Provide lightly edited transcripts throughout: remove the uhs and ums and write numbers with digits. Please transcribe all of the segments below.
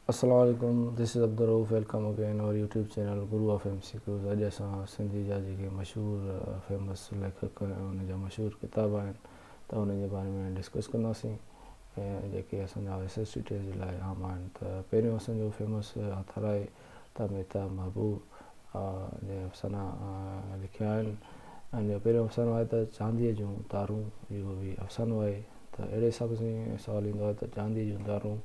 Assalamualaikum, this is Abdul Rauf. Welcome again our YouTube channel Guru of MCQs. अॼु असां सिंधी जा जेके मशहूरु फेमस लेखक उन जा मशहूरु किताब आहिनि त उन जे बारे में डिस्कस कंदासीं ऐं जेके असांजा SST टेस्ट जे लाइ आम आहिनि। त पहिरियों असांजो फेमस ऑथर आहे त मेहताब महबूब जंहिं अफ़साना लिखिया आहिनि। ऐं पहिरियों अफ़सानो आहे त चांदीअ जूं तारूं, इहो बि अफ़सानो आहे। त अहिड़े हिसाब सां सवालु ईंदो आहे त चांदीअ जूं तारूं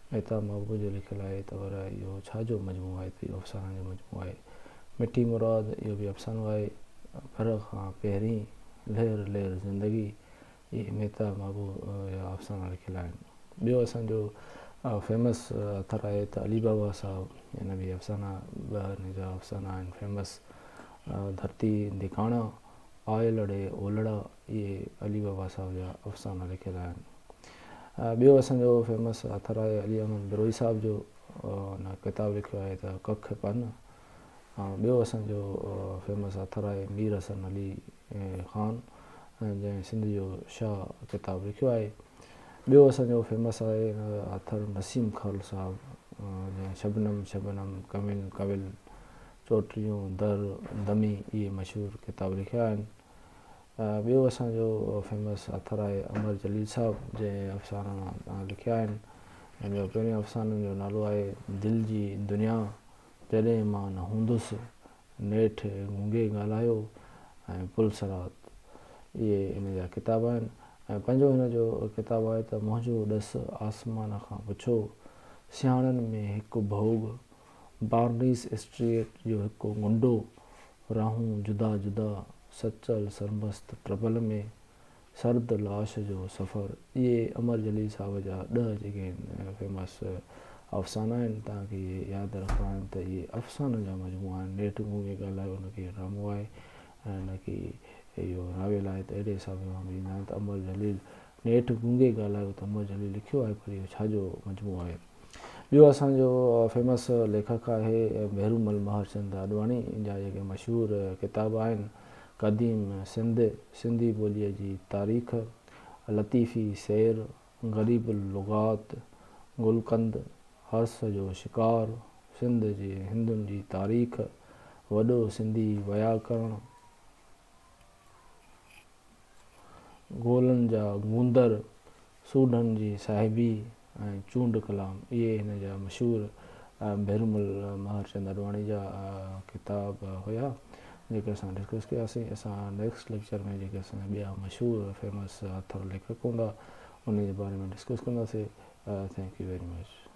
मेहताब महबूब जो लिखियलु आहे, त पर इहो छाजो मजमूओ आहे? त इहो अफ़साननि जो मजमूओ आहे। मिठी मुराद, इहो बि अफ़सानो आहे। घर खां पहिरीं, लहर लहर ज़िंदगी, इहे मेहताब महबूब जा अफ़साना लिखियलु आहिनि। ॿियो असांजो फेमस ऑथर आहे त अली बाबा साहब, हिन बि अफ़साना हिन जा अफ़साना आहिनि फेमस। धरती दिखाणा, आए लड़े ओलड़ा, इहे अली बाबा साहब जा अफ़साना लिखियलु आहिनि। ॿियो असांजो फेमस ऑथर आहे अली अहमद बिरोई साहब जो हुन किताबु लिखियो आहे त कख पन। ॿियो असांजो फेमस ऑथर आहे मीर हसन अली ख़ान, जंहिं सिंध जो शाह किताबु लिखियो आहे। ॿियो असांजो फेमस आहे ऑथर नसीम खान साहब, जंहिं शबनम शबनम, कमिल कविल, चोटियूं, दर, दमी, इहे मशहूरु किताब लिखिया आहिनि। ॿियो असांजो फेमस ऑथर आहे अमर जलील साहब, जंहिं अफ़साना लिखिया आहिनि। हिन जो पहिरियों अफ़साननि जो नालो आहे दिलि जी दुनिया, जॾहिं मां न हूंदुसि, नेठि गूंगे ॻाल्हायो ऐं पुलसरात, इहे हिन जा किताब आहिनि। ऐं पंजो हिन जो किताबु आहे त मुंहिंजो ॾसु आसमान खां पुछो, सियाणनि में हिकु भोग, बार्नीस स्ट्रीट जो हिकु गुंडो, राहूं जुदा जुदा, सचल सरमस्त ट्रबल में, सर्द लाश जो सफ़र, इहे अमर जलील साहब जा 10 जेके फेमस अफ़साना आहिनि। तव्हांखे इहे यादि रखिणा आहिनि त इहे अफ़साननि जा मजमूआ आहिनि। नेठि गूंगे ॻाल्हायो हुनखे ड्रामो आहे ऐं हुनखे इहो नावेल आहे। त अहिड़े हिसाब सां बि ईंदा आहिनि त अमर जलील, नेठि गूंगे ॻाल्हायो त अमर जलील लिखियो आहे, पर इहो छाजो मजमूओ आहे? ॿियो असांजो फेमस लेखक आहे महरूमल महरचंद आॾवाणी जा जेके मशहूरु किताब आहिनि क़दीम सिंध, सिंधी ॿोलीअ जी तारीख़, लतीफ़ी सैर, ग़रीब लुग़ात, गुलकंद, हर्स जो शिकार, सिंध जे हिंदुनि जी तारीख़, वॾो सिंधी व्याकरण, गोलनि जा गूंदर, सूढनि जी साहिबी ऐं चूंड कलाम, इहे हिन जा मशहूरु महरूमल महरचंद आॾवाणी जा किताब हुया जेके असां डिस्कस कयासीं। असां नेक्स्ट लेक्चर में जेके असांजा ॿिया मशहूरु फेमस ऑथर लेखक हूंदा उन जे बारे में डिस्कस कंदासीं। Thank U very much.